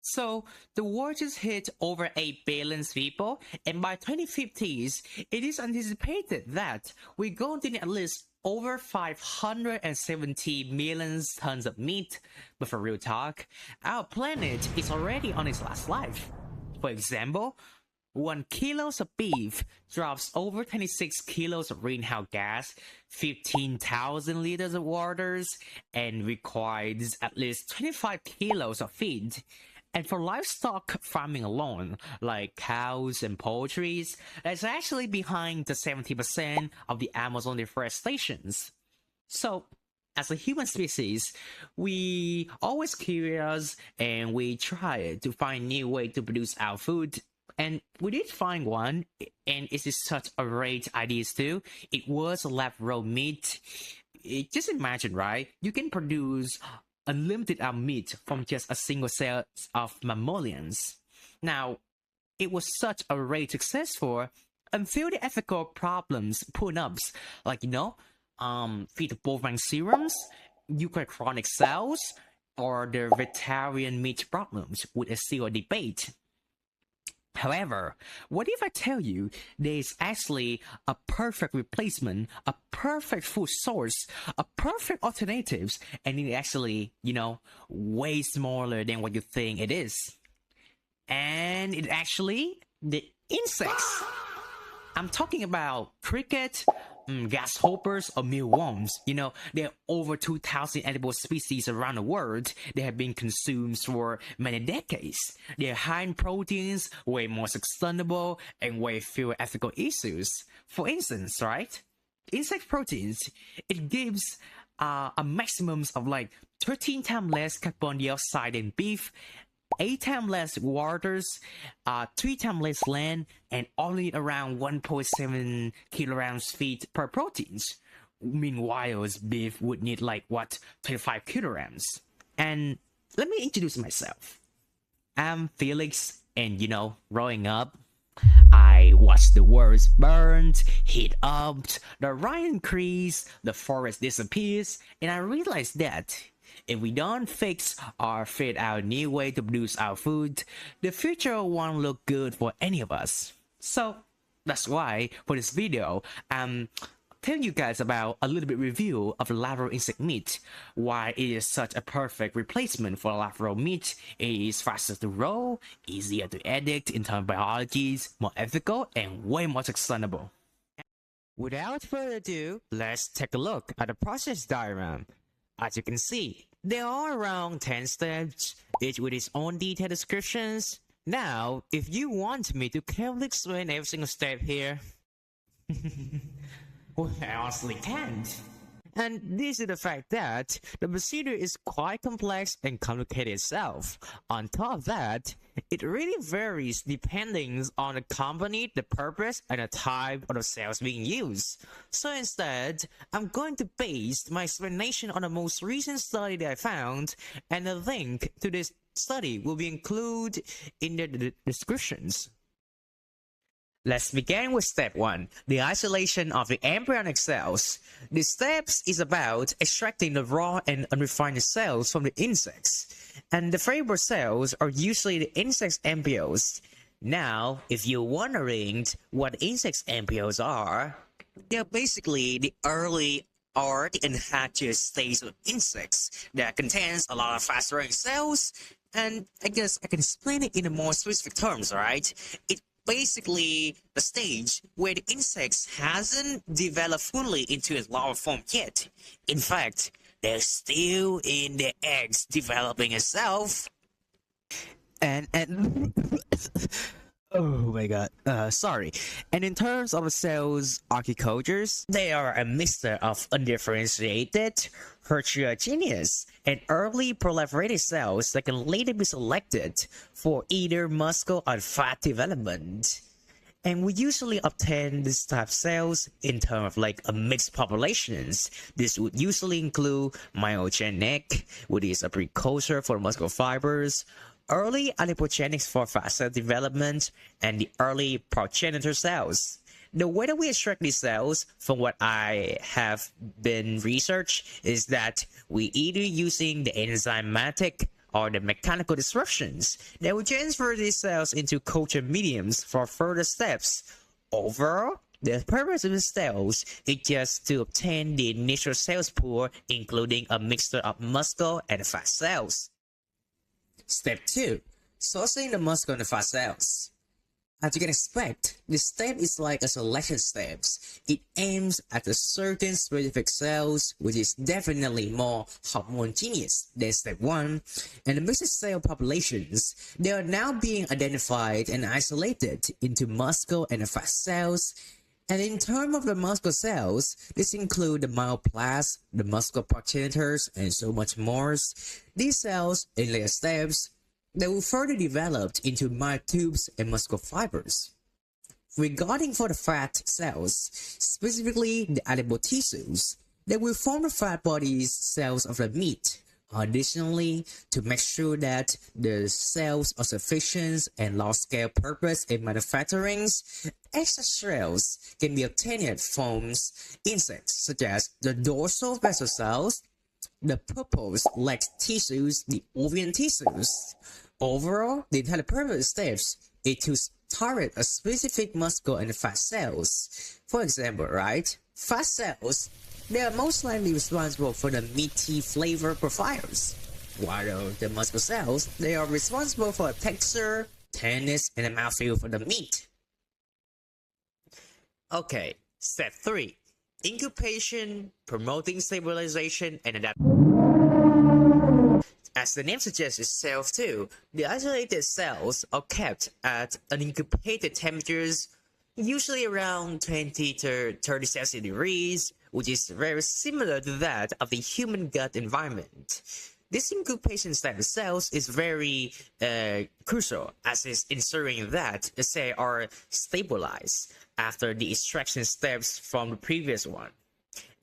So the world just hit over 8 billion people, and by 2050s, it is anticipated that we're going to need at least over 570 million tons of meat. But for real talk, our planet is already on its last life. For example, 1 kilos of beef drops over 26 kilos of greenhouse gas, 15,000 liters of waters, and requires at least 25 kilos of feed. And for livestock farming alone, like cows and poultry, that's actually behind the 70% of the Amazon deforestations. So, as a human species, we always curious and we try to find new way to produce our food. And we did find one, and it is such a great idea too. It was lab-grown meat. Just imagine, right? You can produce unlimited meat from just a single cell of mammalians. Now, it was such a great successful until the ethical problems put up, like fetal bovine serums, eukaryotic cells, or the vegetarian meat problems with a still debate. However, what if I tell you there's actually a perfect replacement, a perfect food source, a perfect alternatives, and it actually, way smaller than what you think it is? And it actually, the insects. I'm talking about cricket, grasshoppers, or mealworms. There are over 2,000 edible species around the world that have been consumed for many decades. They're high in proteins, way more sustainable, and way fewer ethical issues. For instance, right? Insect proteins, it gives a maximum of like 13 times less carbon dioxide than beef, 8 times less waters, 3 times less land, and only around 1.7 kilograms feed per proteins. Meanwhile, beef would need 25 kilograms. And let me introduce myself. I'm Felix, and growing up, I watched the world burn, heat up, the rain increase, the forest disappears, and I realized that if we don't fix or fit out new way to produce our food, the future won't look good for any of us. So that's why for this video, I'm telling you guys about a little bit review of lab-grown insect meat, why it is such a perfect replacement for lab-grown meat. It is faster to grow, easier to edit in terms of biologies, more ethical, and way more sustainable. Without further ado, let's take a look at the process diagram. As you can see, there are around 10 steps, each with its own detailed descriptions. Now, if you want me to carefully explain every single step here, well, I honestly can't. And this is the fact that the procedure is quite complex and complicated itself. On top of that, it really varies depending on the company, the purpose, and the type of the cells being used. So instead, I'm going to base my explanation on the most recent study that I found, and the link to this study will be included in the descriptions. Let's begin with step 1, the isolation of the embryonic cells. This step is about extracting the raw and unrefined cells from the insects. And the favorable cells are usually the insect's embryos. Now, if you're wondering what insects' embryos are, they're basically the early arc and hatches stage of insects that contains a lot of fast-growing cells. And I guess I can explain it in a more specific terms, right? It basically the stage where the insects hasn't developed fully into its larval form yet. In fact, they're still in the eggs developing itself. And oh my god, sorry. And in terms of the cells architectures, they are a mixture of undifferentiated, heterogeneous, and early proliferated cells that can later be selected for either muscle or fat development. And we usually obtain this type of cells in terms of a mixed populations. This would usually include myogenic, which is a precursor for muscle fibers, early adipogenics for fat cell development, and the early progenitor cells. The way that we extract these cells, from what I have been researched, is that we either using the enzymatic or the mechanical disruptions that will transfer these cells into culture mediums for further steps. Overall, the purpose of the cells is just to obtain the initial cells pool, including a mixture of muscle and fat cells. Step 2. Sourcing the muscle and fat cells. As you can expect, this step is like a selection step. It aims at a certain specific cells, which is definitely more homogeneous than step 1, and the mixed cell populations, they are now being identified and isolated into muscle and fat cells. And in terms of the muscle cells, this include the myoblasts, the muscle progenitors, and so much more. These cells, in later steps, they will further develop into myotubes and muscle fibers. Regarding for the fat cells, specifically the adipose tissues, they will form the fat bodies cells of the meat. Additionally, to make sure that the cells are sufficient and large-scale purpose in manufacturing, extra cells can be obtained from insects such as the dorsal vessel cells, the purpose leg tissues, the ovarian tissues. Overall, the entire purpose steps is to target a specific muscle and fat cells. For example, right? Fat cells, they are most likely responsible for the meaty flavor profiles, while the muscle cells, they are responsible for texture, tenderness, and the mouthfeel for the meat. Okay, step 3. Incubation, promoting stabilization, and adaptation. As the name suggests itself too, the isolated cells are kept at an incubated temperatures, usually around 20 to 30 Celsius degrees, which is very similar to that of the human gut environment. This incubation step of cells is very crucial, as is ensuring that the cells are stabilized after the extraction steps from the previous one.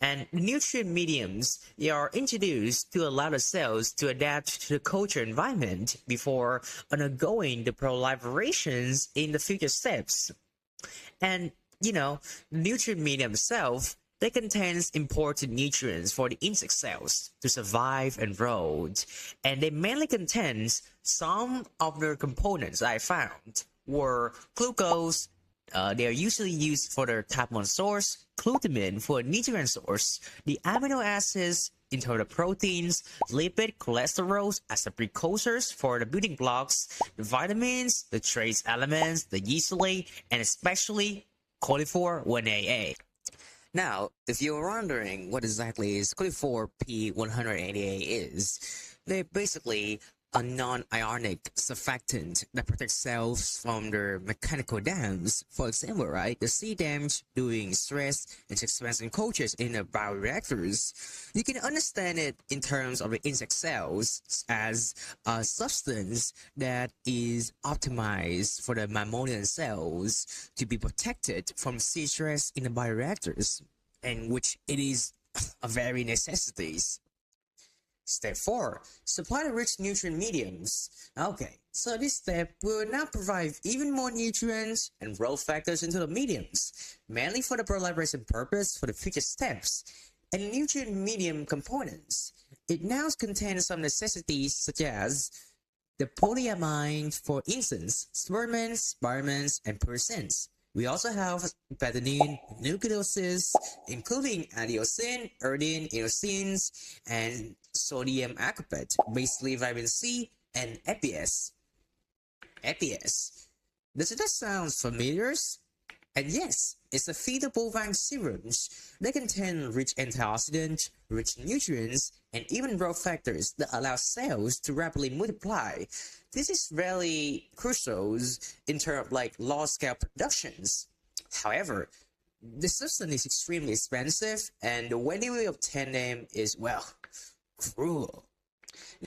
And nutrient mediums, they are introduced to allow the cells to adapt to the culture environment before undergoing the proliferations in the future steps. And, nutrient medium itself, they contains important nutrients for the insect cells to survive and grow, and they mainly contains some of their components I found were glucose. They are usually used for their carbon source, glutamine for a nutrient source, the amino acids, internal proteins, lipid, cholesterol as the precursors for the building blocks, the vitamins, the trace elements, the yeastolate, and especially colifor 1AA. Now, if you're wondering what exactly is colifor P188 is, they're basically a non-ionic surfactant that protects cells from their mechanical dams. For example, right, the sea damage during stress and expansion cultures in the bioreactors. You can understand it in terms of the insect cells as a substance that is optimized for the mammalian cells to be protected from sea stress in the bioreactors, and which it is a very necessities. Step 4. Supply the rich nutrient mediums. Okay, so this step will now provide even more nutrients and growth factors into the mediums, mainly for the proliferation purpose for the future steps, and nutrient medium components. It now contains some necessities such as the polyamine, for instance, spermins, spiramins, and persins. We also have methionine, nucleoses, including adenosine, erdine, inosines, and sodium ascorbate, basically vitamin C, and EPS. EPS. Does that sound familiar? And yes, it's a feed bovine serums. They contain rich antioxidants, rich nutrients, and even growth factors that allow cells to rapidly multiply. This is really crucial in terms of large-scale productions. However, the substance is extremely expensive, and the way we obtain them is, well, cruel.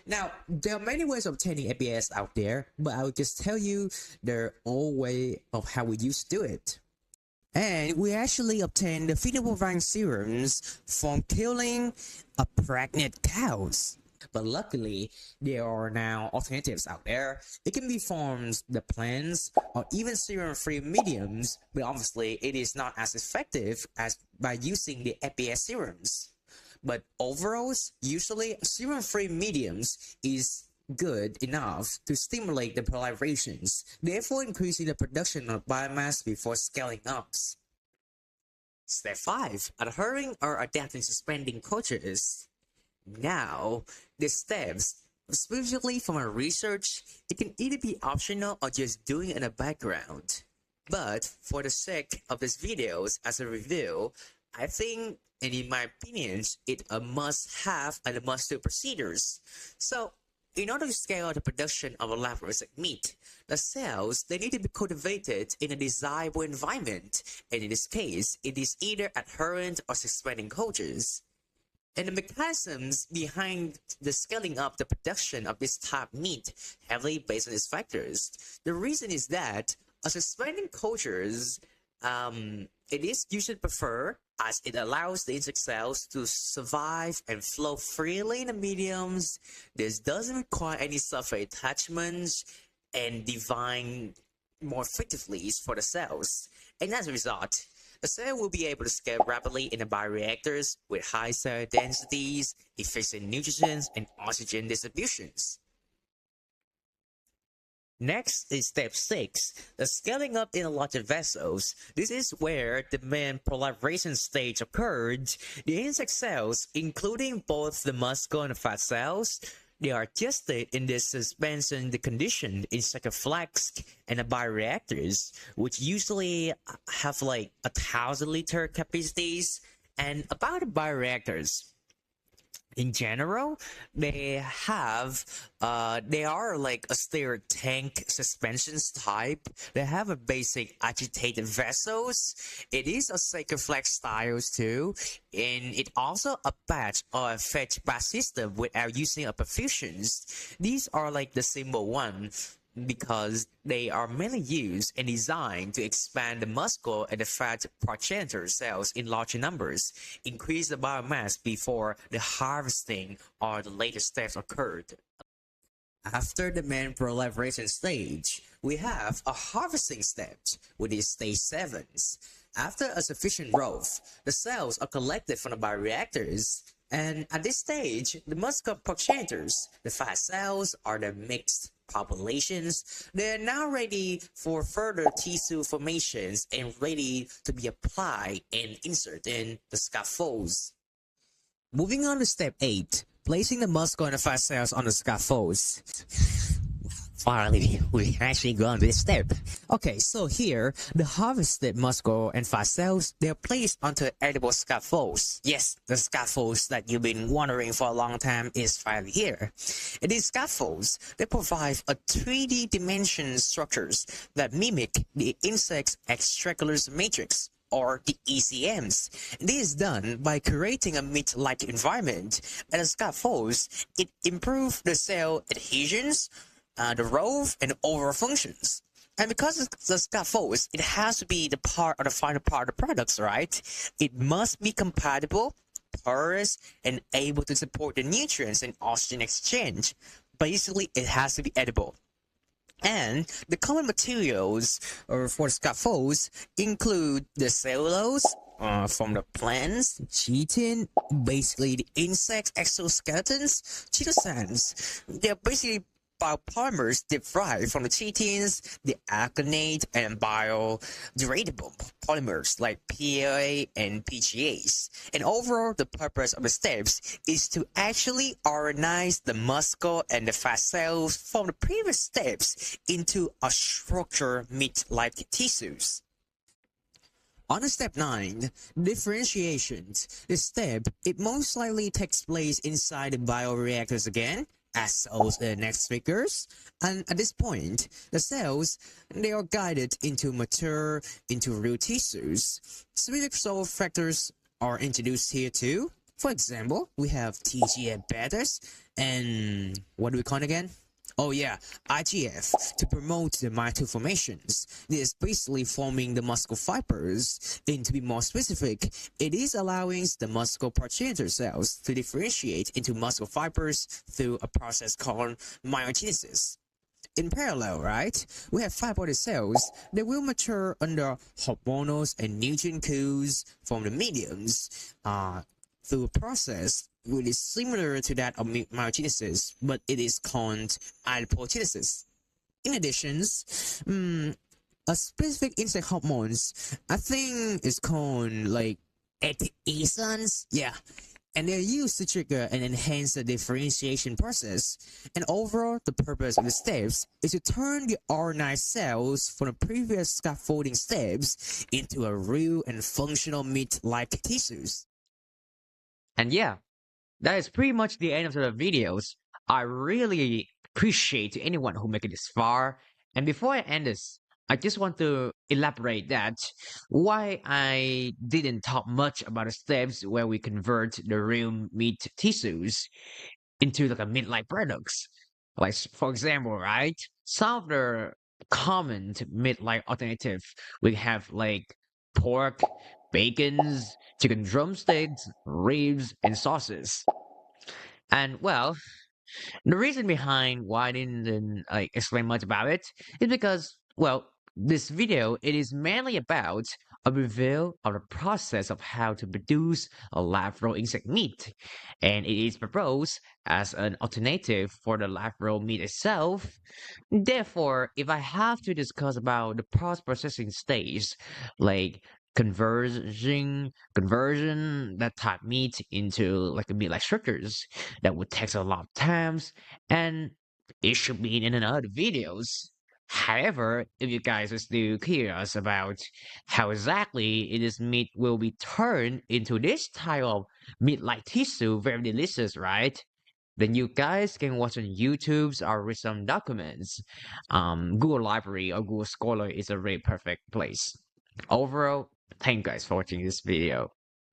Now, there are many ways of obtaining ABS out there, but I'll just tell you their old way of how we used to do it. And we actually obtain the feed bovine serums from killing a pregnant cows. But luckily, there are now alternatives out there. It can be from the plants or even serum-free mediums, but obviously it is not as effective as by using the APS serums. But overall, usually serum-free mediums is good enough to stimulate the proliferations, therefore increasing the production of biomass before scaling up. Step 5. Adhering or adapting suspending cultures. Now, the steps, especially from our research, it can either be optional or just doing it in the background. But for the sake of this videos as a review, I think, and in my opinions, it a must have and a must do procedures. So, in order to scale the production of a lab-raised meat, the cells, they need to be cultivated in a desirable environment, and in this case, it is either adherent or suspending cultures. And the mechanisms behind the scaling up the production of this type of meat heavily based on these factors. The reason is that a suspending cultures, it is usually preferred as it allows the insect cells to survive and flow freely in the mediums. This doesn't require any surface attachments and divine more effectively for the cells. And as a result, the cell will be able to scale rapidly in the bioreactors with high cell densities, efficient nutrients, and oxygen distributions. Next is step 6, the scaling up in larger vessels. This is where the main proliferation stage occurred. The insect cells, including both the muscle and the fat cells, they are tested in this suspension condition in sarcophagus and the bioreactors, which usually have like 1,000-liter capacities. And about the bioreactors, in general, they are like a stirred tank suspensions type. They have a basic agitated vessels. It is a sarcophagus styles too, and it also a batch or a fetch batch system without using a perfusions. These are like the simple one, because they are mainly used and designed to expand the muscle and the fat progenitor cells in larger numbers, increase the biomass before the harvesting or the later steps occurred. After the main proliferation stage, we have a harvesting step, which is stage 7. After a sufficient growth, the cells are collected from the bioreactors, and at this stage, the muscle progenitors, the fat cells, are the mixed populations. They're now ready for further tissue formations and ready to be applied and inserted in the scaffolds. Moving on to step 8, placing the muscle and the fat cells on the scaffolds. Finally, we actually go on this step. Okay, so here, the harvested muscle and fat cells, they're placed onto edible scaffolds. Yes, the scaffolds that you've been wondering for a long time is finally here. And these scaffolds, they provide a 3D dimension structures that mimic the insect's extracellular matrix, or the ECMs. This is done by creating a meat-like environment, and the scaffolds, it improves the cell adhesions, the role and overall functions. And because the scaffolds, it has to be the part of the final part of the products, right? It must be compatible, porous, and able to support the nutrients and oxygen exchange. Basically, it has to be edible. And the common materials for scaffolds include the cellulose from the plants, chitin, basically the insect exoskeletons, chitosans. They're basically biopolymers derived from the chitins, the alkanate, and biodegradable polymers like PLA and PGAs. And overall, the purpose of the steps is to actually organize the muscle and the fat cells from the previous steps into a structured meat-like tissues. On to step 9, differentiation. This step, it most likely takes place inside the bioreactors again, as those next figures. And at this point, the cells, they are guided into mature into real tissues. Specific cell factors are introduced here too. For example, we have TGF-betas and what do we call it again? Oh yeah, IGF, to promote the mitotic formations. This is basically forming the muscle fibers. And to be more specific, it is allowing the muscle progenitor cells to differentiate into muscle fibers through a process called myogenesis. In parallel, right, we have fibroid cells that will mature under hormonal and nutrient cues from the mediums through a process really similar to that of myogenesis, but it is called adipogenesis. In addition, a specific insect hormones, I think it's called like etiesins, yeah, and they're used to trigger and enhance the differentiation process. And overall, the purpose of the steps is to turn the RNA cells from the previous scaffolding steps into a real and functional meat-like tissues. And yeah, that is pretty much the end of the videos. I really appreciate anyone who make it this far. And before I end this, I just want to elaborate that why I didn't talk much about the steps where we convert the real meat tissues into like a meat-like products. Like for example, right? Some of the common meat-like alternative we have like pork, bacons, chicken drumsticks, ribs, and sauces. And well, the reason behind why I didn't like explain much about it is because, well, this video it is mainly about a review of the process of how to produce a lab-grown insect meat, and it is proposed as an alternative for the lab-grown meat itself. Therefore, if I have to discuss about the post-processing stage, like conversion that type meat into like a meat like structures, that would take a lot of times, and it should be in another videos. However, if you guys are still curious about how exactly it is meat will be turned into this type of meat-like tissue, very delicious, right? Then you guys can watch on YouTube's or read some documents. Google Library or Google Scholar is a really perfect place. Overall, thank you guys for watching this video.